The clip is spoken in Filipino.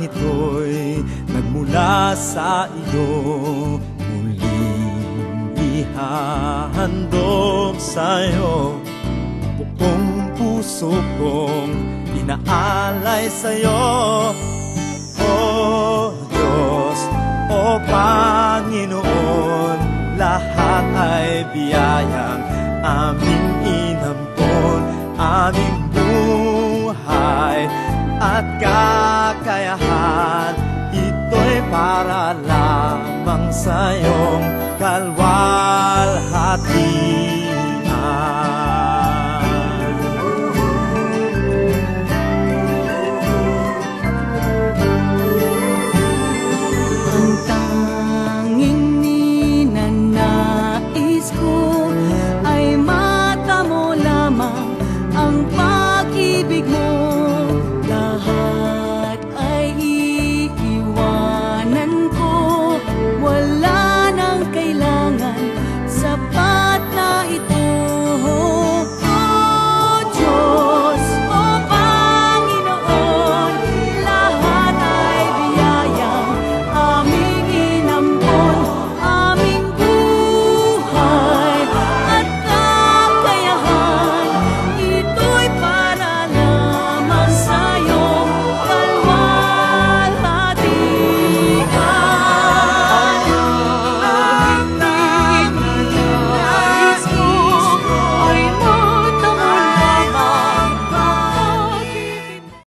ito'y nagmula sa iyo. Muling ihahandog sa'yo, buong puso kong inaalay sa'yo. O Diyos, o Panginoon, lahat ay biyayang aming inampon. Aming buhay at kakayahan, ito'y para lamang sa iyong kalwalhati.